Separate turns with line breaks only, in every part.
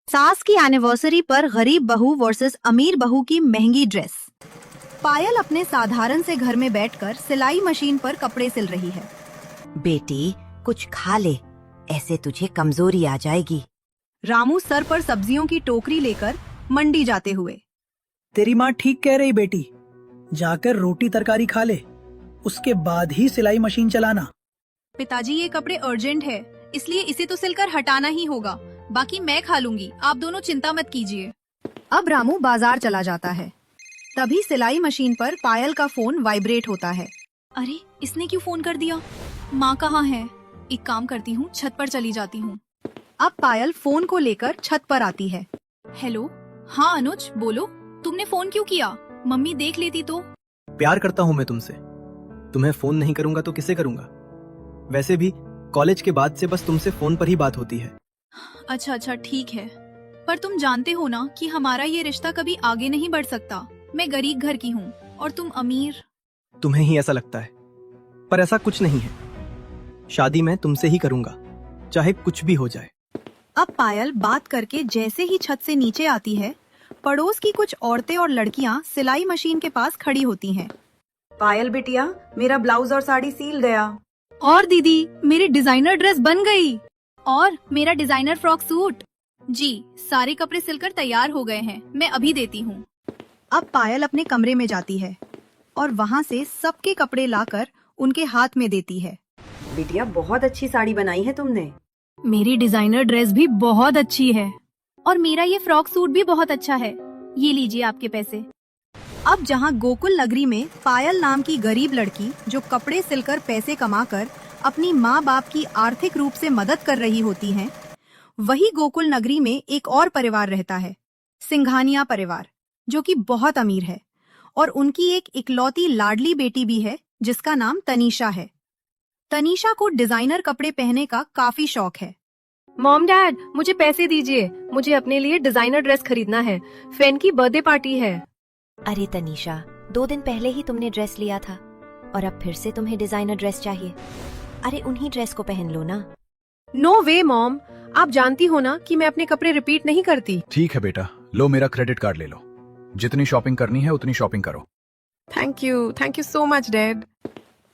सास की एनिवर्सरी पर गरीब बहू वर्सेस अमीर बहू की महंगी ड्रेस। पायल अपने साधारण से घर में बैठकर सिलाई मशीन पर कपड़े सिल रही है।
बेटी कुछ खा ले, ऐसे तुझे कमजोरी आ जाएगी।
रामू सर पर सब्जियों की टोकरी लेकर मंडी जाते हुए।
तेरी माँ ठीक कह रही बेटी, जाकर रोटी तरकारी खा ले, उसके बाद ही सिलाई मशीन चलाना।
पिताजी ये कपड़े अर्जेंट है, इसलिए इसे तो सिलकर हटाना ही होगा, बाकी मैं खा लूंगी, आप दोनों चिंता मत कीजिए। अब रामू बाजार चला जाता है। तभी सिलाई मशीन पर पायल का फोन वाइब्रेट होता है। अरे इसने क्यों फोन कर दिया? माँ कहाँ है? एक काम करती हूँ, छत पर चली जाती हूँ। अब पायल फोन को लेकर छत पर आती है। हेलो, हाँ अनुज बोलो, तुमने फोन क्यों किया? मम्मी देख लेती तो।
प्यार करता हूँ मैं तुमसे, तुम्हें फोन नहीं करूंगा तो किसे करूंगा? वैसे भी कॉलेज के बाद से बस तुमसे फोन पर ही बात होती है।
अच्छा ठीक है, पर तुम जानते हो ना कि हमारा ये रिश्ता कभी आगे नहीं बढ़ सकता। मैं गरीब घर की हूँ और तुम अमीर।
तुम्हें ही ऐसा लगता है, पर ऐसा कुछ नहीं है। शादी मैं तुमसे ही करूंगा, चाहे कुछ भी हो जाए।
अब पायल बात करके जैसे ही छत से नीचे आती है, पड़ोस की कुछ औरतें और लड़कियां सिलाई मशीन के पास खड़ी होती हैं।
पायल बिटिया, मेरा ब्लाउज और साड़ी सील गया।
और दीदी, मेरी डिजाइनर ड्रेस बन गई। और मेरा डिजाइनर फ्रॉक सूट। जी, सारे कपड़े सिलकर तैयार हो गए हैं, मैं अभी देती हूँ। अब पायल अपने कमरे में जाती है और वहाँ से सबके कपड़े लाकर उनके हाथ में देती है।
बिटिया बहुत अच्छी साड़ी बनाई है तुमने।
मेरी डिजाइनर ड्रेस भी बहुत अच्छी है और मेरा ये फ्रॉक सूट भी बहुत अच्छा है। ये लीजिए आपके पैसे। अब जहाँ गोकुल नगरी में पायल नाम की गरीब लड़की जो कपड़े सिलकर पैसे कमाकर अपनी माँ बाप की आर्थिक रूप से मदद कर रही होती हैं, वही गोकुल नगरी में एक और परिवार रहता है, सिंघानिया परिवार, जो कि बहुत अमीर है और उनकी एक इकलौती लाडली बेटी भी है जिसका नाम तनीषा है। तनीषा को डिजाइनर कपड़े पहनने का काफी शौक है।
मॉम डैड, मुझे पैसे दीजिए, मुझे अपने लिए डिजाइनर ड्रेस खरीदना है। फैन की बर्थडे पार्टी है।
अरे तनीषा, 2 दिन पहले ही तुमने ड्रेस लिया था और अब फिर से तुम्हें डिजाइनर ड्रेस चाहिए। अरे उन्हीं ड्रेस को पहन लो ना।
नो वे मॉम, आप जानती हो ना कि मैं अपने कपड़े रिपीट नहीं करती।
ठीक है बेटा, लो मेरा क्रेडिट कार्ड ले लो, जितनी शॉपिंग करनी है उतनी शॉपिंग करो।
Thank you so much dad.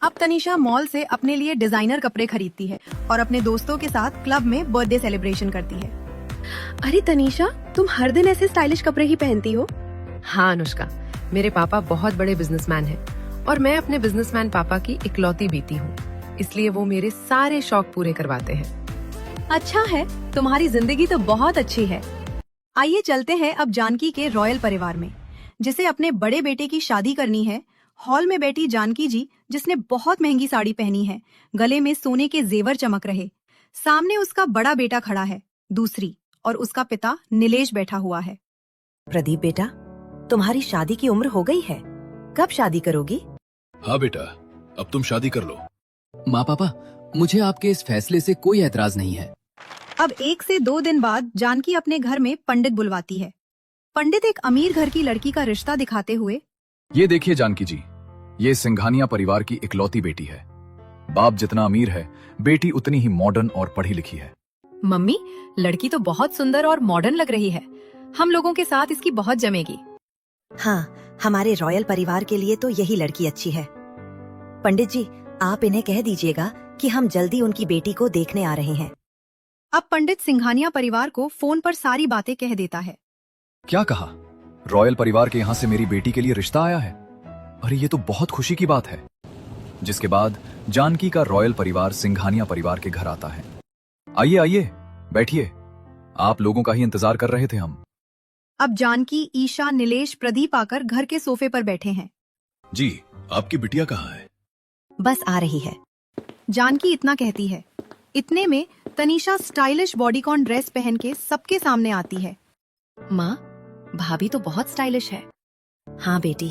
अब तनीषा मॉल से अपने लिए डिजाइनर कपड़े खरीदती है और अपने दोस्तों के साथ क्लब में बर्थडे सेलिब्रेशन करती है।
अरे तनीषा, तुम हर दिन ऐसे स्टाइलिश कपड़े ही पहनती हो? हाँ अनुष्का, मेरे पापा बहुत बड़े बिजनेसमैन हैं और मैं अपने बिजनेसमैन पापा की इकलौती बेटी हूँ, इसलिए वो मेरे सारे शौक पूरे करवाते हैं।
अच्छा है, तुम्हारी जिंदगी तो बहुत अच्छी है। आइए चलते हैं अब जानकी के रॉयल परिवार में, जिसे अपने बड़े बेटे की शादी करनी है। हॉल में बैठी जानकी जी, जिसने बहुत महंगी साड़ी पहनी है, गले में सोने के जेवर चमक रहे। सामने उसका बड़ा बेटा खड़ा है दूसरी, और उसका पिता नीलेश बैठा हुआ है।
प्रदीप बेटा, तुम्हारी शादी की उम्र हो गई है, कब शादी करोगी?
हाँ बेटा, अब तुम शादी कर लो।
माँ पापा, मुझे आपके इस फैसले से कोई ऐतराज नहीं है।
अब 1 से 2 दिन बाद जानकी अपने घर में पंडित बुलवाती है। पंडित एक अमीर घर की लड़की का रिश्ता दिखाते हुए,
ये देखिए जानकी जी, ये सिंघानिया परिवार की इकलौती बेटी है। बाप जितना अमीर है, बेटी उतनी ही मॉडर्न और पढ़ी लिखी है।
मम्मी, लड़की तो बहुत सुंदर और मॉडर्न लग रही है, हम लोगों के साथ इसकी बहुत जमेगी।
हाँ, हमारे रॉयल परिवार के लिए तो यही लड़की अच्छी है। पंडित जी, आप इन्हें कह दीजिएगा कि हम जल्दी उनकी बेटी को देखने आ रहे हैं।
अब पंडित सिंघानिया परिवार को फोन पर सारी बातें कह देता है।
क्या कहा? रॉयल परिवार के यहाँ से मेरी बेटी के लिए रिश्ता आया है? अरे ये तो बहुत खुशी की बात है। जिसके बाद जानकी का रॉयल परिवार सिंघानिया परिवार के घर आता है। आइए आइए, बैठिए, आप लोगों का ही इंतजार कर रहे थे हम।
अब जानकी, ईशा, नीलेश, प्रदीप आकर घर के सोफे पर बैठे हैं।
जी, आपकी बिटिया कहाँ है?
बस आ रही है।
जानकी इतना कहती है। इतने में तनीषा स्टाइलिश बॉडीकॉन ड्रेस पहन के सबके सामने आती है।
माँ, भाभी तो बहुत स्टाइलिश है। हाँ बेटी,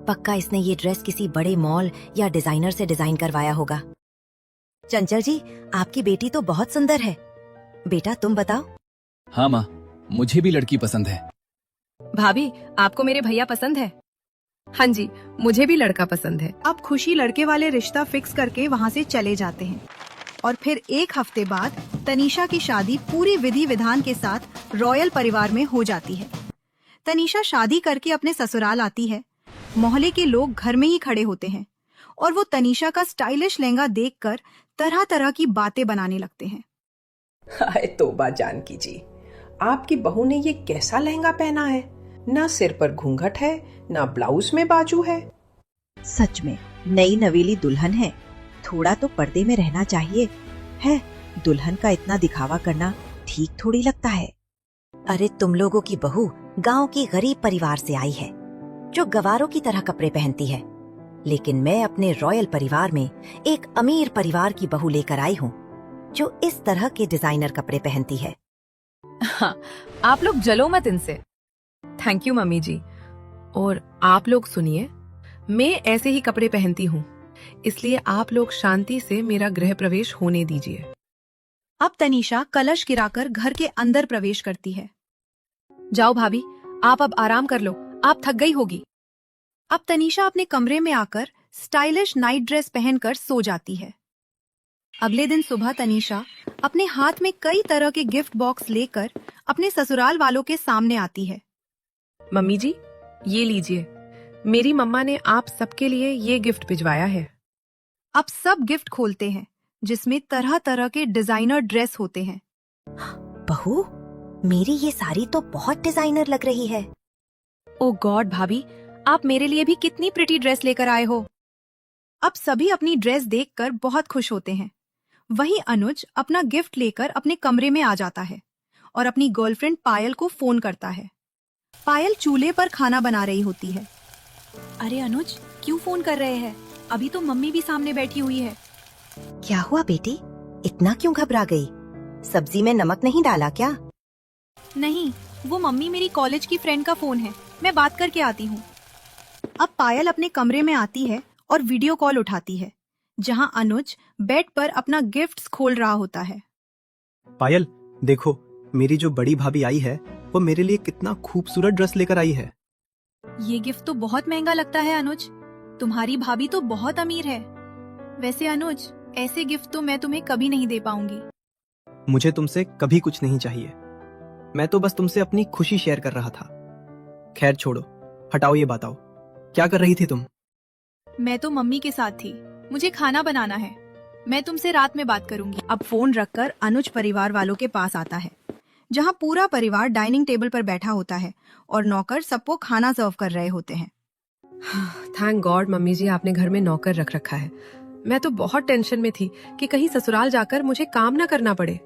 पक्का इसने ये ड्रेस किसी बड़े मॉल या डिजाइनर से डिजाइन करवाया होगा। चंचल जी, आपकी बेटी तो बहुत सुंदर है। बेटा तुम बताओ।
हाँ माँ, मुझे भी लड़की पसंद है।
भाभी, आपको मेरे भैया पसंद है? हाँ जी, मुझे भी लड़का पसंद है।
अब खुशी लड़के वाले रिश्ता फिक्स करके वहाँ से चले जाते हैं। और फिर एक हफ्ते बाद तनीषा की शादी पूरी विधि विधान के साथ रॉयल परिवार में हो जाती है। तनीषा शादी करके अपने ससुराल आती है। मोहल्ले के लोग घर में ही खड़े होते हैं और वो तनीषा का स्टाइलिश लहंगा देखकर तरह तरह की बातें बनाने लगते हैं।
हाय तौबा जानकी जी, आपकी बहू ने ये कैसा लहंगा पहना है? ना सिर पर घूंघट है, ना ब्लाउज में बाजू है।
सच में नई नवेली दुल्हन है, थोड़ा तो पर्दे में रहना चाहिए। है, दुल्हन का इतना दिखावा करना ठीक थोड़ी लगता है। अरे तुम लोगों की बहू गांव की गरीब परिवार से आई है जो गवारों की तरह कपड़े पहनती है, लेकिन मैं अपने रॉयल परिवार में एक अमीर परिवार की बहू लेकर आई हूँ जो इस तरह के डिजाइनर कपड़े पहनती है।
हाँ, आप लोग जलो मत इनसे। थैंक यू मम्मी जी। और आप लोग सुनिए, मैं ऐसे ही कपड़े पहनती हूँ, इसलिए आप लोग शांति से मेरा गृह प्रवेश होने दीजिए।
अब तनीषा कलश गिराकर घर के अंदर प्रवेश करती है। जाओ भाभी, आप अब आराम कर लो, आप थक गई होगी। अब तनीषा अपने कमरे में आकर स्टाइलिश नाइट ड्रेस पहनकर सो जाती है। अगले दिन सुबह तनीषा अपने हाथ में कई तरह के गिफ्ट बॉक्स लेकर अपने ससुराल वालों के सामने आती है।
मम्मी जी, ये लीजिए, मेरी मम्मा ने आप सबके लिए ये गिफ्ट भिजवाया है।
अब सब गिफ्ट खोलते हैं जिसमें तरह तरह के डिजाइनर ड्रेस होते हैं।
बहू, मेरी ये साड़ी तो बहुत डिजाइनर लग रही है।
ओ गॉड भाभी, आप मेरे लिए भी कितनी प्रिटी ड्रेस लेकर आए हो। अब सभी अपनी ड्रेस देखकर बहुत खुश होते हैं। वहीं अनुज अपना गिफ्ट लेकर अपने कमरे में आ जाता है और अपनी गर्लफ्रेंड पायल को फोन करता है। पायल चूल्हे पर खाना बना रही होती है। अरे अनुज, क्यों फोन कर रहे हैं? अभी तो मम्मी भी सामने बैठी हुई है।
क्या हुआ बेटी, इतना क्यों घबरा गई? सब्जी में नमक नहीं डाला क्या?
नहीं, वो मम्मी मेरी कॉलेज की फ्रेंड का फोन है, मैं बात करके आती हूँ। अब पायल अपने कमरे में आती है और वीडियो कॉल उठाती है, जहाँ अनुज बेड पर अपना गिफ्ट्स खोल रहा होता है।
पायल, देखो, मेरी जो बड़ी भाभी आई है वो मेरे लिए कितना खूबसूरत ड्रेस लेकर आई है।
ये गिफ्ट तो बहुत महंगा लगता है अनुज, तुम्हारी भाभी तो बहुत अमीर है। वैसे अनुज, ऐसे गिफ्ट तो मैं तुम्हें कभी नहीं दे पाऊंगी।
मुझे तुमसे कभी कुछ नहीं चाहिए, मैं तो बस तुमसे अपनी खुशी शेयर कर रहा था। खैर छोड़ो, हटाओ ये बताओ, क्या कर रही थी तुम?
मैं तो मम्मी के साथ थी, मुझे खाना बनाना है, मैं तुमसे रात में बात करूंगी। अब फोन रखकर अनुज परिवार वालों के पास आता है, जहाँ पूरा परिवार डाइनिंग टेबल पर बैठा होता है और नौकर सबको खाना सर्व कर रहे होते हैं।
थैंक गॉड मम्मी जी, आपने घर में नौकर रख रखा है। मैं तो बहुत टेंशन में थी कि कहीं ससुराल जाकर मुझे काम ना करना पड़े।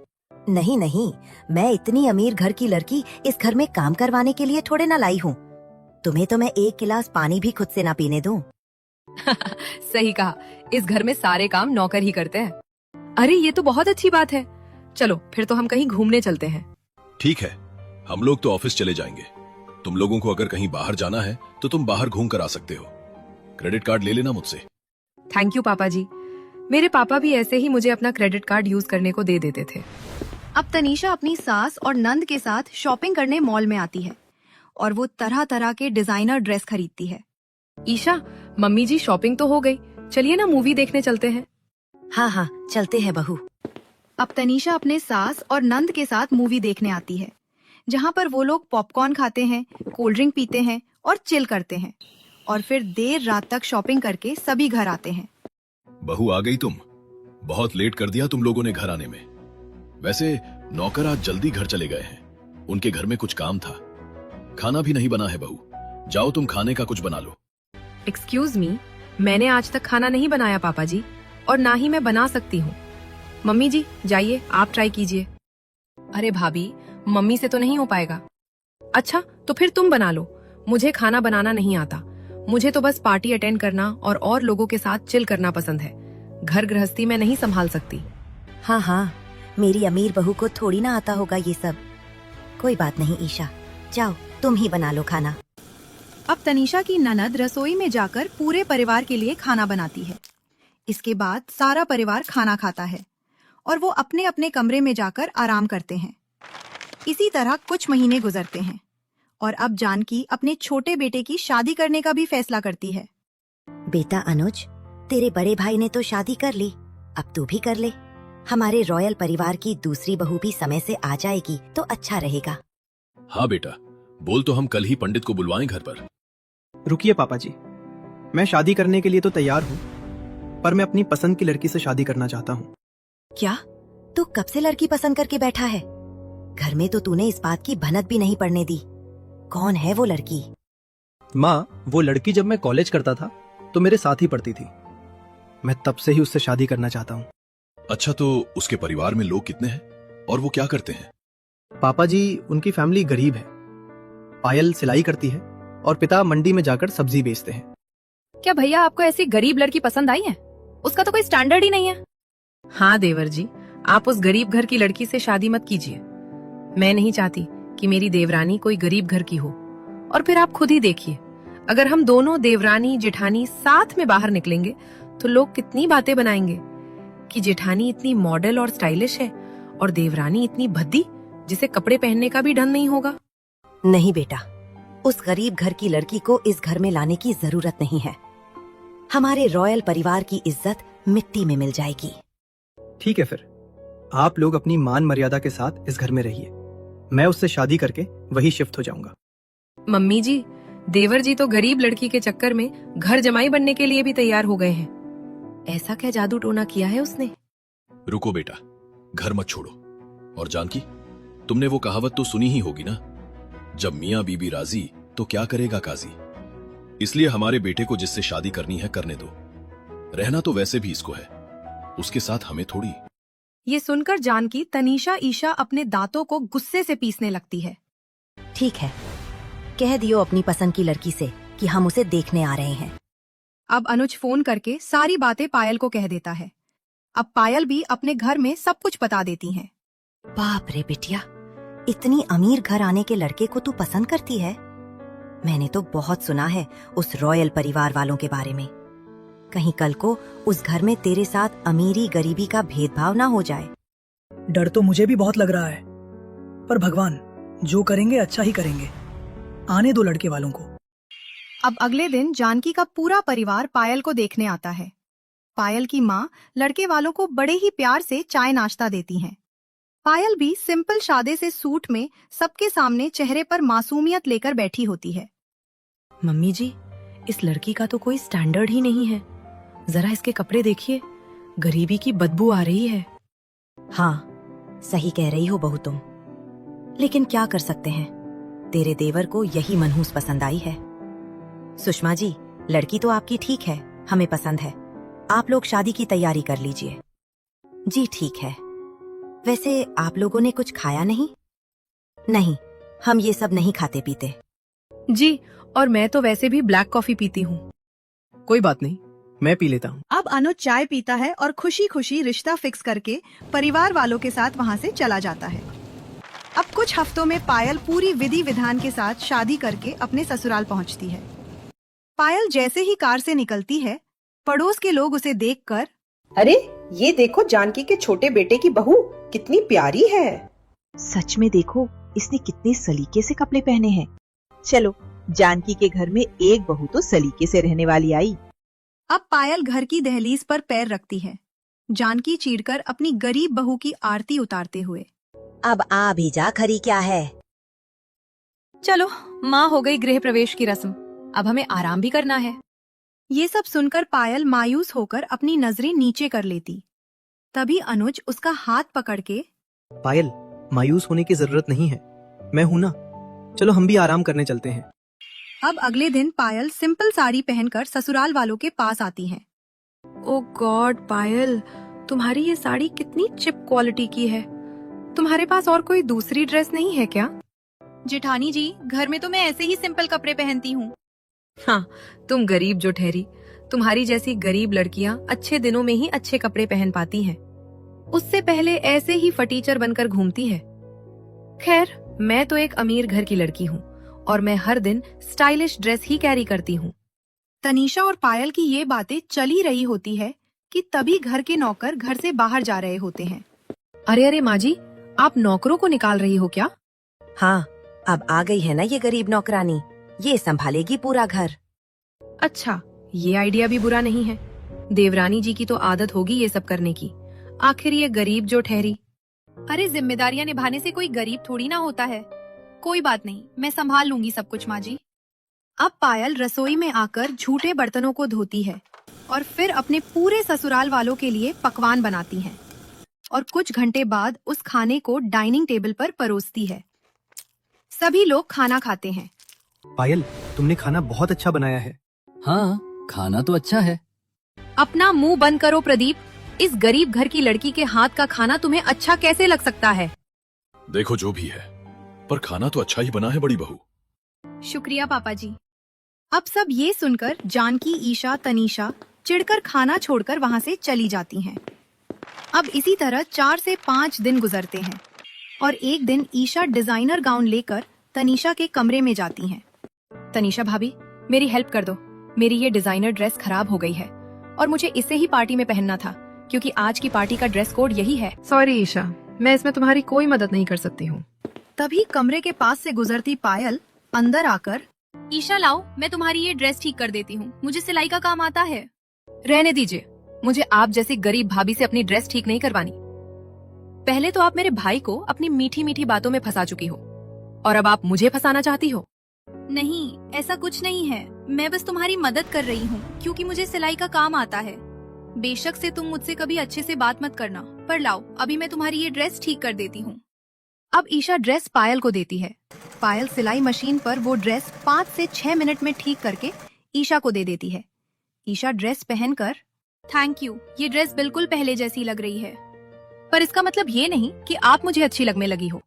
नहीं नहीं, मैं इतनी अमीर घर की लड़की इस घर में काम करवाने के लिए थोड़े ना लाई हूँ। तुम्हें तो मैं एक गिलास पानी भी खुद से ना पीने दूं।
सही कहा, इस घर में सारे काम नौकर ही करते हैं। अरे ये तो बहुत अच्छी बात है, चलो फिर तो हम कहीं घूमने चलते हैं।
ठीक है, हम लोग तो ऑफिस चले जाएंगे। तुम लोगों को अगर कहीं बाहर जाना है तो तुम बाहर घूम कर आ सकते हो। क्रेडिट कार्ड ले लेना मुझसे।
थैंक यू पापा जी, मेरे पापा भी ऐसे ही मुझे अपना क्रेडिट कार्ड यूज करने को दे देते थे।
अब तनीषा अपनी सास और नंद के साथ शॉपिंग करने मॉल में आती है और वो तरह तरह के डिजाइनर ड्रेस खरीदती है।
ईशा, मम्मी जी शॉपिंग तो हो गई, चलिए ना मूवी देखने चलते हैं।
हाँ हाँ, चलते हैं बहू।
अब तनीषा अपने सास और नंद के साथ मूवी देखने आती है, जहाँ पर वो लोग पॉपकॉर्न खाते हैं, कोल्ड ड्रिंक पीते हैं और चिल करते हैं और फिर देर रात तक शॉपिंग करके सभी घर आते हैं।
बहू आ गई तुम, बहुत लेट कर दिया तुम लोगों ने घर आने में। वैसे नौकर आज जल्दी घर चले गए हैं, उनके घर में कुछ काम था। खाना भी नहीं बना है बहू, जाओ तुम खाने का कुछ बना लो।
एक्सक्यूज मी, मैंने आज तक खाना नहीं बनाया पापा जी, और ना ही मैं बना सकती हूँ। मम्मी जी जाइए, आप ट्राई कीजिए। अरे भाभी, मम्मी से तो नहीं हो पाएगा। अच्छा तो फिर तुम बना लो, मुझे खाना बनाना नहीं आता। मुझे तो बस पार्टी अटेंड करना और लोगों के साथ चिल करना पसंद है। घर गृहस्थी में नहीं संभाल सकती।
हाँ हाँ, मेरी अमीर बहू को थोड़ी ना आता होगा ये सब। कोई बात नहीं ईशा, जाओ तुम ही बना लो खाना।
अब तनीषा की ननद रसोई में जाकर पूरे परिवार के लिए खाना बनाती है। इसके बाद सारा परिवार खाना खाता है और वो अपने अपने कमरे में जाकर आराम करते हैं। इसी तरह कुछ महीने गुजरते हैं और अब जानकी अपने छोटे बेटे की शादी करने का भी फैसला करती है।
बेटा अनुज, तेरे बड़े भाई ने तो शादी कर ली, अब तू भी कर ले। हमारे रॉयल परिवार की दूसरी बहू भी समय से आ जाएगी तो अच्छा रहेगा।
हाँ बेटा, बोल तो हम कल ही पंडित को बुलवाएं घर पर।
रुकिए पापा जी, मैं शादी करने के लिए तो तैयार हूँ, पर मैं अपनी पसंद की लड़की से शादी करना चाहता हूँ।
क्या तू कब से लड़की पसंद करके बैठा है? घर में तो तूने इस बात की भनक भी नहीं पड़ने दी। कौन है वो लड़की?
माँ, वो लड़की जब मैं कॉलेज करता था तो मेरे साथ ही पढ़ती थी। मैं तब से ही उससे शादी करना चाहता हूँ।
अच्छा, तो उसके परिवार में लोग कितने हैं और वो क्या करते हैं?
पापा जी, उनकी फैमिली गरीब है। पायल सिलाई करती है और पिता मंडी में जाकर सब्जी बेचते हैं।
क्या भैया आपको ऐसी गरीब लड़की पसंद आई है? उसका तो कोई स्टैंडर्ड ही नहीं है।
हाँ देवर जी, आप उस गरीब घर की लड़की से शादी मत कीजिए। मैं नहीं चाहती कि मेरी देवरानी कोई गरीब घर की हो। और फिर आप खुद ही देखिए, अगर हम दोनों देवरानी जेठानी साथ में बाहर निकलेंगे तो लोग कितनी बातें बनाएंगे कि जेठानी इतनी मॉडल और स्टाइलिश है और देवरानी इतनी भद्दी जिसे कपड़े पहनने का भी ढंग नहीं होगा।
नहीं बेटा, उस गरीब घर की लड़की को इस घर में लाने की जरूरत नहीं है। हमारे रॉयल परिवार की इज्जत मिट्टी में मिल जाएगी।
ठीक है, फिर आप लोग अपनी मान मर्यादा के साथ इस घर में रहिए। मैं उससे शादी करके वही शिफ्ट हो जाऊंगा।
मम्मी जी, देवर जी तो गरीब लड़की के चक्कर में घर जमाई बनने के लिए भी तैयार हो गए हैं। ऐसा क्या जादू टोना किया है उसने?
रुको बेटा, घर मत छोड़ो। और जानकी, तुमने वो कहावत तो सुनी ही होगी ना, जब मियाँ बीबी राजी तो क्या करेगा काजी। इसलिए हमारे बेटे को जिससे शादी करनी है करने दो। रहना तो वैसे भी इसको है, उसके साथ हमें थोड़ी।
ये सुनकर जानकी तनीषा ईशा अपने दांतों को गुस्से से पीसने लगती है।
ठीक है, कह दियो अपनी पसंद की लड़की से कि हम उसे देखने आ रहे हैं।
अब अनुज फोन करके सारी बातें पायल को कह देता है। अब पायल भी अपने घर में सब कुछ बता देती हैं।
बाप रे बिटिया, इतनी अमीर घर आने के लड़के को तू पसंद करती है? मैंने तो बहुत सुना है उस रॉयल परिवार वालों के बारे में। कहीं कल को उस घर में तेरे साथ अमीरी गरीबी का भेदभाव ना हो जाए।
डर तो मुझे भी बहुत लग रहा है, पर भगवान जो करेंगे अच्छा ही करेंगे। आने दो लड़के वालों को।
अब अगले दिन जानकी का पूरा परिवार पायल को देखने आता है। पायल की माँ लड़के वालों को बड़े ही प्यार से चाय नाश्ता देती हैं। पायल भी सिंपल सादे से सूट में सबके सामने चेहरे पर मासूमियत लेकर बैठी होती है।
मम्मी जी, इस लड़की का तो कोई स्टैंडर्ड ही नहीं है। जरा इसके कपड़े देखिए, गरीबी की बदबू आ रही है।
हाँ, सही कह रही हो बहू तुम, लेकिन क्या कर सकते हैं, तेरे देवर को यही मनहूस पसंद आई है। सुषमा जी, लड़की तो आपकी ठीक है, हमें पसंद है। आप लोग शादी की तैयारी कर लीजिए। जी ठीक है। वैसे आप लोगों ने कुछ खाया नहीं? नहीं, हम ये सब नहीं खाते पीते।
जी, और मैं तो वैसे भी ब्लैक कॉफी पीती हूँ।
कोई बात नहीं, मैं पी लेता हूँ।
अब अनुज चाय पीता है और खुशी खुशी रिश्ता फिक्स करके परिवार वालों के साथ वहाँ से चला जाता है। अब कुछ हफ्तों में पायल पूरी विधि विधान के साथ शादी करके अपने ससुराल पहुँचती है। पायल जैसे ही कार से निकलती है, पड़ोस के लोग उसे देखकर,
अरे ये देखो, जानकी के छोटे बेटे की बहू कितनी प्यारी है।
सच में देखो, इसने कितने सलीके से कपड़े पहने हैं। चलो, जानकी के घर में एक बहू तो सलीके से रहने वाली आई।
अब पायल घर की दहलीज पर पैर रखती है, जानकी चीढ़कर अपनी गरीब बहू की आरती उतारते हुए।
अब आ भी जा, खरी क्या है।
चलो, माँ हो गई गृह प्रवेश की रस्म, अब हमें आराम भी करना है। ये सब सुनकर पायल मायूस होकर अपनी नजरें नीचे कर लेती। तभी अनुज उसका हाथ पकड़ के,
पायल, मायूस होने की जरूरत नहीं है, मैं हूं ना, चलो हम भी आराम करने चलते हैं।
अब अगले दिन पायल सिंपल साड़ी पहनकर ससुराल वालों के पास आती है।
ओ गॉड पायल, तुम्हारी ये साड़ी कितनी चिप क्वालिटी की है। तुम्हारे पास और कोई दूसरी ड्रेस नहीं है क्या?
जेठानी जी, घर में तो मैं ऐसे ही सिंपल कपड़े पहनती हूँ।
हाँ, तुम गरीब जो ठहरी। तुम्हारी जैसी गरीब लड़कियां अच्छे दिनों में ही अच्छे कपड़े पहन पाती हैं। उससे पहले ऐसे ही फटीचर बनकर घूमती है। खैर, मैं तो एक अमीर घर की लड़की हूँ और मैं हर दिन स्टाइलिश ड्रेस ही कैरी करती हूँ।
तनीषा और पायल की ये बातें चली रही होती है कि तभी घर के नौकर घर से बाहर जा रहे होते हैं।
अरे अरे माँ जी, आप नौकरों को निकाल रही हो क्या?
हाँ, अब आ गई है ना ये गरीब नौकरानी, ये संभालेगी पूरा घर।
अच्छा, ये आइडिया भी बुरा नहीं है। देवरानी जी की तो आदत होगी ये सब करने की। आखिर ये गरीब जो ठहरी।
अरे जिम्मेदारियां निभाने से कोई गरीब थोड़ी ना होता है। कोई बात नहीं, मैं संभाल लूंगी सब कुछ माँ जी। अब पायल रसोई में आकर झूठे बर्तनों को धोती है और फिर अपने पूरे ससुराल वालों के लिए पकवान बनाती है और कुछ घंटे बाद उस खाने को डाइनिंग टेबल पर परोसती है। सभी लोग खाना खाते हैं।
पायल, तुमने खाना बहुत अच्छा बनाया है।
हाँ, खाना तो अच्छा है।
अपना मुंह बंद करो प्रदीप। इस गरीब घर की लड़की के हाथ का खाना तुम्हें अच्छा कैसे लग सकता है?
देखो जो भी है, पर खाना तो अच्छा ही बना है बड़ी बहू।
शुक्रिया पापा जी। अब सब ये सुनकर जानकी, ईशा, तनीषा चिढ़कर खाना छोड़कर वहाँ से चली जाती हैं। अब इसी तरह 4 से 5 दिन गुजरते हैं और एक दिन ईशा डिजाइनर गाउन लेकर तनीषा के कमरे में जाती हैं। तनीषा भाभी, मेरी हेल्प कर दो। मेरी ये डिजाइनर ड्रेस खराब हो गई है और मुझे इसे ही पार्टी में पहनना था क्योंकि आज की पार्टी का ड्रेस कोड यही है।
सॉरी ईशा, मैं इसमें तुम्हारी कोई मदद नहीं कर सकती हूँ।
तभी कमरे के पास से गुजरती पायल अंदर आकर, ईशा लाओ, मैं तुम्हारी ये ड्रेस ठीक कर देती हूँ, मुझे सिलाई का काम आता है। रहने दीजिए, मुझे आप जैसी गरीब भाभी से अपनी ड्रेस ठीक नहीं करवानी। पहले तो आप मेरे भाई को अपनी मीठी मीठी बातों में फंसा चुकी हो और अब आप मुझे फंसाना चाहती हो। नहीं, ऐसा कुछ नहीं है, मैं बस तुम्हारी मदद कर रही हूँ क्योंकि मुझे सिलाई का काम आता है। बेशक से तुम मुझसे कभी अच्छे से बात मत करना, पर लाओ अभी मैं तुम्हारी ये ड्रेस ठीक कर देती हूँ। अब ईशा ड्रेस पायल को देती है। पायल सिलाई मशीन पर वो ड्रेस 5 से 6 मिनट में ठीक करके ईशा को दे देती है। ईशा ड्रेस पहनकर, थैंक यू, ये ड्रेस बिल्कुल पहले जैसी लग रही है, पर इसका मतलब ये नहीं कि आप मुझे अच्छी लगने लगी हो।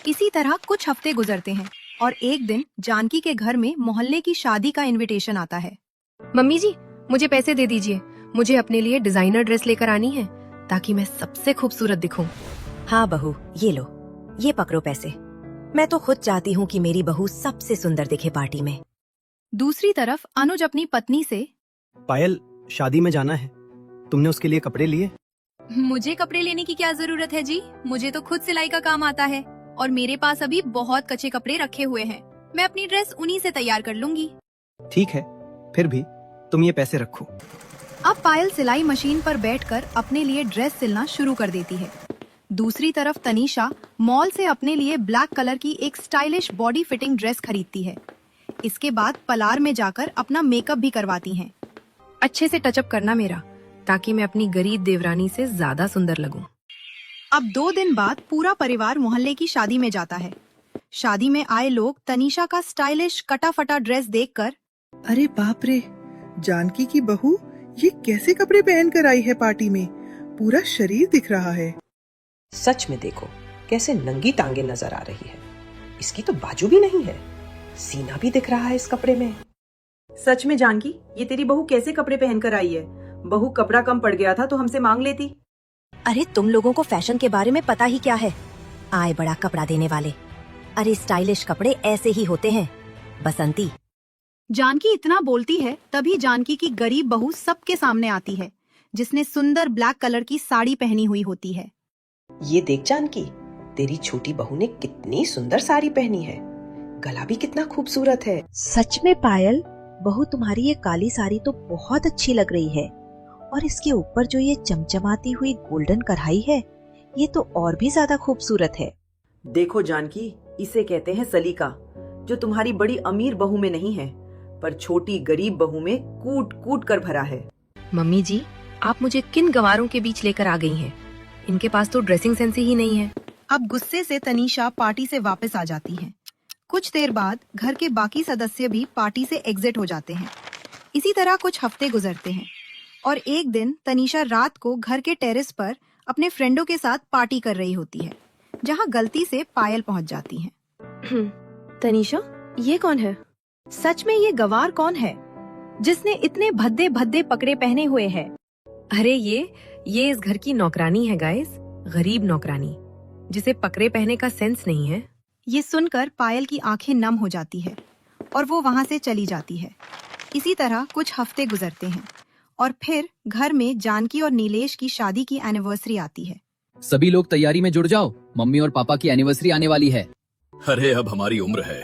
इसी तरह कुछ हफ्ते गुजरते हैं और एक दिन जानकी के घर में मोहल्ले की शादी का इनविटेशन आता है।
मम्मी जी, मुझे पैसे दे दीजिए, मुझे अपने लिए डिजाइनर ड्रेस लेकर आनी है ताकि मैं सबसे खूबसूरत दिखूं।
हाँ बहू, ये लो, ये पकड़ो पैसे। मैं तो खुद चाहती हूँ कि मेरी बहू सबसे सुंदर दिखे पार्टी में।
दूसरी तरफ अनुज अपनी पत्नी से,
पायल, शादी में जाना है, तुमने उसके लिए कपड़े लिए?
मुझे कपड़े लेने की क्या जरूरत है जी, मुझे तो खुद सिलाई का काम आता है और मेरे पास अभी बहुत कच्चे कपड़े रखे हुए हैं, मैं अपनी ड्रेस उन्हीं से तैयार कर लूंगी।
ठीक है, फिर भी तुम ये पैसे रखो।
अब पायल सिलाई मशीन पर बैठकर अपने लिए ड्रेस सिलना शुरू कर देती है। दूसरी तरफ तनीषा मॉल से अपने लिए ब्लैक कलर की एक स्टाइलिश बॉडी फिटिंग ड्रेस खरीदती है। इसके बाद पलार में जाकर अपना मेकअप भी करवाती हैं।
अच्छे से टचअप करना मेरा, ताकि मैं अपनी गरीब देवरानी से ज्यादा सुंदर लगूं।
अब 2 दिन बाद पूरा परिवार मोहल्ले की शादी में जाता है। शादी में आए लोग तनीषा का स्टाइलिश कटा फटा ड्रेस देखकर,
अरे बाप रे, जानकी की बहू ये कैसे कपड़े पहन कर आई है पार्टी में, पूरा शरीर दिख रहा है।
सच में देखो कैसे नंगी टांगे नजर आ रही है। इसकी तो बाजू भी नहीं है, सीना भी दिख रहा है इस कपड़े में।
सच में जानकी, ये तेरी बहू कैसे कपड़े पहनकर आई है? बहू कपड़ा कम पड़ गया था तो हमसे मांग लेती।
अरे तुम लोगों को फैशन के बारे में पता ही क्या है? आए बड़ा कपड़ा देने वाले। अरे स्टाइलिश कपड़े ऐसे ही होते हैं, बसंती।
जानकी इतना बोलती है तभी जानकी की गरीब बहू सबके सामने आती है, जिसने सुंदर ब्लैक कलर की साड़ी पहनी हुई होती है।
ये देख जानकी, तेरी छोटी बहू ने कितनी सुंदर साड़ी पहनी है, गला भी कितना खूबसूरत है।
सच में पायल, बहू तुम्हारी ये काली साड़ी तो बहुत अच्छी लग रही है और इसके ऊपर जो ये चमचमाती हुई गोल्डन कढ़ाई है, ये तो और भी ज्यादा खूबसूरत है।
देखो जानकी, इसे कहते हैं सलीका, जो तुम्हारी बड़ी अमीर बहू में नहीं है, पर छोटी गरीब बहू में कूट कूट कर भरा है।
मम्मी जी, आप मुझे किन गंवारों के बीच लेकर आ गई हैं? इनके पास तो ड्रेसिंग सेंस ही नहीं है।
अब गुस्से से तनीषा पार्टी से वापस आ जाती है। कुछ देर बाद घर के बाकी सदस्य भी पार्टी से एग्जिट हो जाते हैं। इसी तरह कुछ हफ्ते गुजरते हैं और एक दिन तनीषा रात को घर के टेरेस पर अपने फ्रेंडों के साथ पार्टी कर रही होती है, जहां गलती से पायल पहुंच जाती है।
तनीषा, ये कौन है?
सच में ये गवार कौन है जिसने इतने भद्दे भद्दे पकड़े पहने हुए हैं?
अरे ये इस घर की नौकरानी है गाइस, गरीब नौकरानी, जिसे पकड़े पहने का सेंस नहीं है।
ये सुनकर पायल की आंखें नम हो जाती है और वो वहां से चली जाती है। इसी तरह कुछ हफ्ते गुजरते हैं और फिर घर में जानकी और नीलेश की शादी की एनिवर्सरी आती है।
सभी लोग तैयारी में जुड़ जाओ, मम्मी और पापा की एनिवर्सरी आने वाली है।
अरे अब हमारी उम्र है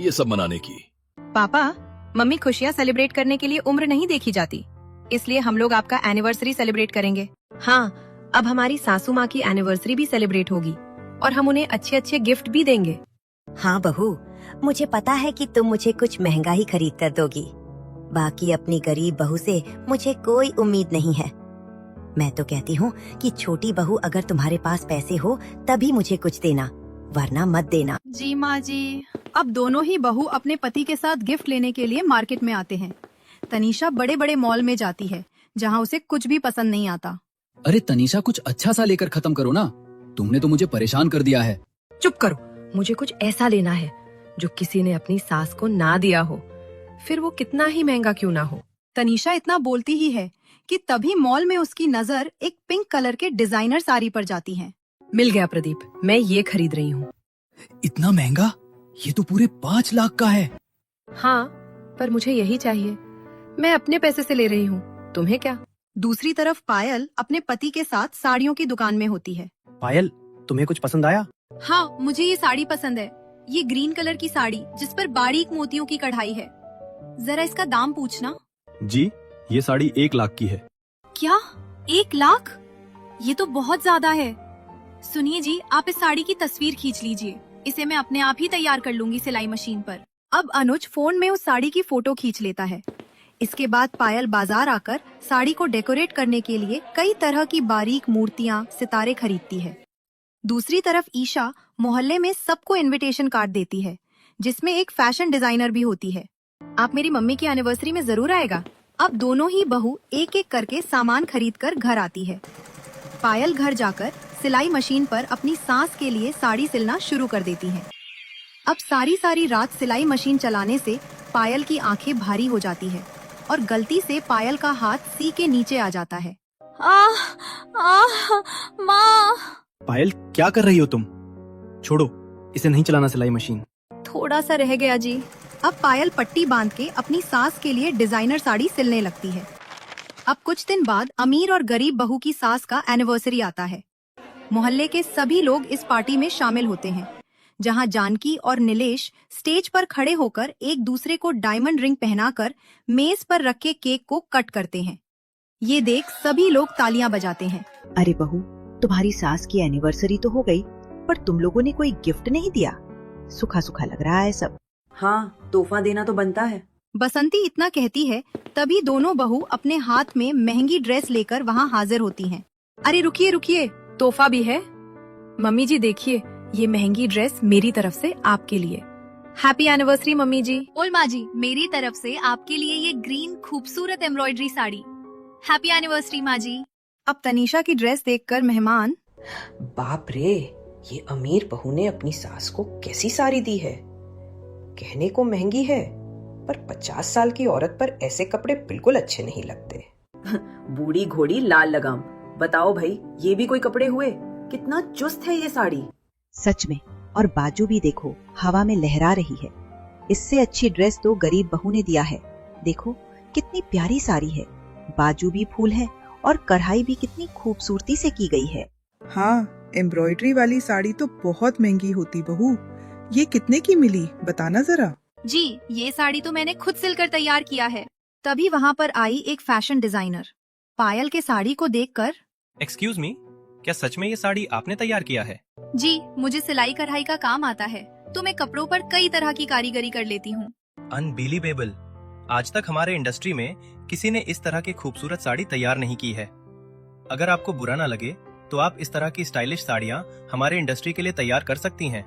ये सब मनाने की।
पापा, मम्मी, खुशियाँ सेलिब्रेट करने के लिए उम्र नहीं देखी जाती, इसलिए हम लोग आपका एनिवर्सरी सेलिब्रेट करेंगे।
हाँ,
अब हमारी सासू माँ की एनिवर्सरी भी सेलिब्रेट होगी और हम उन्हें अच्छे अच्छे गिफ्ट भी देंगे।
हाँ बहू, मुझे पता है कि तुम मुझे कुछ महंगा ही खरीद कर दोगी। बाकी अपनी गरीब बहू से मुझे कोई उम्मीद नहीं है। मैं तो कहती हूँ कि छोटी बहू, अगर तुम्हारे पास पैसे हो तभी मुझे कुछ देना, वरना मत देना।
जी माँ जी। अब दोनों ही बहू अपने पति के साथ गिफ्ट लेने के लिए मार्केट में आते हैं। तनीषा बड़े बड़े मॉल में जाती है जहाँ उसे कुछ भी पसंद नहीं आता।
अरे तनीषा, कुछ अच्छा सा लेकर खत्म करो ना, तुमने तो मुझे परेशान कर दिया है।
चुप करो, मुझे कुछ ऐसा लेना है जो किसी ने अपनी सास को ना दिया हो, फिर वो कितना ही महंगा क्यों ना हो।
तनीषा इतना बोलती ही है कि तभी मॉल में उसकी नजर एक पिंक कलर के डिजाइनर साड़ी पर जाती है।
मिल गया प्रदीप, मैं ये खरीद रही हूँ।
इतना महंगा? ये तो पूरे 5 लाख का है।
हाँ, पर मुझे यही चाहिए। मैं अपने पैसे से ले रही हूँ, तुम्हें क्या।
दूसरी तरफ पायल अपने पति के साथ साड़ियों की दुकान में होती है।
पायल, तुम्हें कुछ पसंद आया?
हाँ, मुझे ये साड़ी पसंद है। ये ग्रीन कलर की साड़ी जिस पर बारीक मोतियों की कढ़ाई है। जरा इसका दाम पूछना।
जी, ये साड़ी 1 लाख की है।
क्या 1 लाख? ये तो बहुत ज्यादा है। सुनिए जी, आप इस साड़ी की तस्वीर खींच लीजिए। इसे मैं अपने आप ही तैयार कर लूंगी सिलाई मशीन पर। अब अनुज फोन में उस साड़ी की फोटो खींच लेता है। इसके बाद पायल बाजार आकर साड़ी को डेकोरेट करने के लिए कई तरह की बारीक मूर्तियाँ, सितारे खरीदती है। दूसरी तरफ ईशा मोहल्ले में सबको इनविटेशन कार्ड देती है, जिसमें एक फैशन डिजाइनर भी होती है। आप मेरी मम्मी की एनिवर्सरी में जरूर आएगा। अब दोनों ही बहू एक एक करके सामान खरीद कर घर आती है। पायल घर जाकर सिलाई मशीन पर अपनी सास के लिए साड़ी सिलना शुरू कर देती है। अब सारी रात सिलाई मशीन चलाने से पायल की आंखें भारी हो जाती है और गलती से पायल का हाथ सी के नीचे आ जाता है। माँ।
पायल, क्या कर रही हो तुम? छोड़ो, इसे नहीं चलाना सिलाई मशीन।
थोड़ा सा रह गया जी। अब पायल पट्टी बांध के अपनी सास के लिए डिजाइनर साड़ी सिलने लगती है। अब कुछ दिन बाद अमीर और गरीब बहू की सास का एनिवर्सरी आता है। मोहल्ले के सभी लोग इस पार्टी में शामिल होते हैं, जहां जानकी और नीलेश स्टेज पर खड़े होकर एक दूसरे को डायमंड रिंग पहनाकर मेज पर रखे केक को कट करते हैं। ये देख सभी लोग तालियां बजाते हैं।
अरे बहू, तुम्हारी सास की एनिवर्सरी तो हो गई, पर तुम लोगों ने कोई गिफ्ट नहीं दिया। सूखा सूखा लग रहा है सब।
हाँ, तोहफा देना तो बनता है।
बसंती इतना कहती है, तभी दोनों बहू अपने हाथ में महंगी ड्रेस लेकर वहाँ हाजिर होती हैं।
अरे रुकिए रुकिए, तोहफा भी है। मम्मी जी देखिए, ये महंगी ड्रेस मेरी तरफ से आपके लिए। हैप्पी एनिवर्सरी मम्मी जी।
और माँ जी, मेरी तरफ से आपके लिए ये ग्रीन खूबसूरत एम्ब्रॉयडरी साड़ी। हैप्पी एनिवर्सरी माँ जी। अब तनीषा की ड्रेस देखकर मेहमान,
बाप रे, ये अमीर बहू ने अपनी सास को कैसी साड़ी दी है। कहने को महंगी है, पर 50 साल की औरत पर ऐसे कपड़े बिल्कुल अच्छे नहीं लगते।
बूढ़ी घोड़ी लाल लगाम। बताओ भाई, ये भी कोई कपड़े हुए? कितना चुस्त है ये साड़ी।
सच में, और बाजू भी देखो, हवा में लहरा रही है। इससे अच्छी ड्रेस तो गरीब बहू ने दिया है। देखो कितनी प्यारी साड़ी है, बाजू भी फूल है और कढ़ाई भी कितनी खूबसूरती से की गई है।
हाँ, एम्ब्रॉयडरी वाली साड़ी तो बहुत महंगी होती बहू। ये कितने की मिली, बताना जरा।
जी, ये साड़ी तो मैंने खुद सिलकर तैयार किया है। तभी वहाँ पर आई एक फैशन डिजाइनर। पायल के साड़ी को देखकर,
एक्सक्यूज मी, क्या सच में ये साड़ी आपने तैयार किया है?
जी, मुझे सिलाई कढ़ाई का काम आता है, तो मैं कपड़ों पर कई तरह की कारीगरी कर लेती हूँ।
अनबिलीवेबल, आज तक हमारे इंडस्ट्री में किसी ने इस तरह की खूबसूरत साड़ी तैयार नहीं की है। अगर आपको बुरा ना लगे तो आप इस तरह की स्टाइलिश साड़ियाँ हमारे इंडस्ट्री के लिए तैयार कर सकती हैं।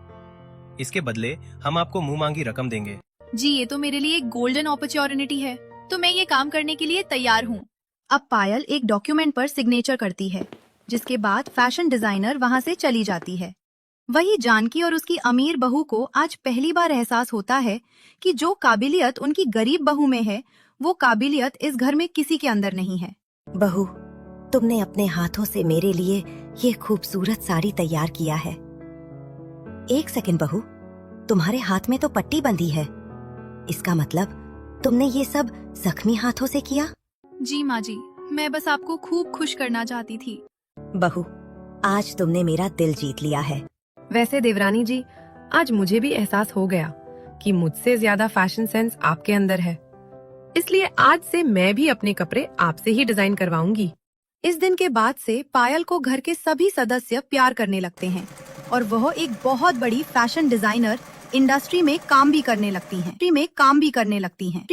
इसके बदले हम आपको मुंह मांगी रकम देंगे।
जी, ये तो मेरे लिए एक गोल्डन अपॉर्चुनिटी है, तो मैं ये काम करने के लिए तैयार हूँ। अब पायल एक डॉक्यूमेंट पर सिग्नेचर करती है, जिसके बाद फैशन डिजाइनर वहाँ से चली जाती है। वही जानकी और उसकी अमीर बहू को आज पहली बार एहसास होता है कि जो काबिलियत उनकी गरीब बहू में है, वो काबिलियत इस घर में किसी के अंदर नहीं है।
बहू, तुमने अपने हाथों से मेरे लिए ये खूबसूरत साड़ी तैयार किया है। एक सेकंड बहू, तुम्हारे हाथ में तो पट्टी बंधी है। इसका मतलब तुमने ये सब जख्मी हाथों से किया?
जी माँ जी, मैं बस आपको खूब खुश करना चाहती थी।
बहू, आज तुमने मेरा दिल जीत लिया है।
वैसे देवरानी जी, आज मुझे भी एहसास हो गया कि मुझसे ज्यादा फैशन सेंस आपके अंदर है। इसलिए आज से मैं भी अपने कपड़े आपसे ही डिजाइन करवाऊंगी।
इस दिन के बाद से पायल को घर के सभी सदस्य प्यार करने लगते हैं और वह एक बहुत बड़ी फैशन डिजाइनर इंडस्ट्री में काम भी करने लगती हैं।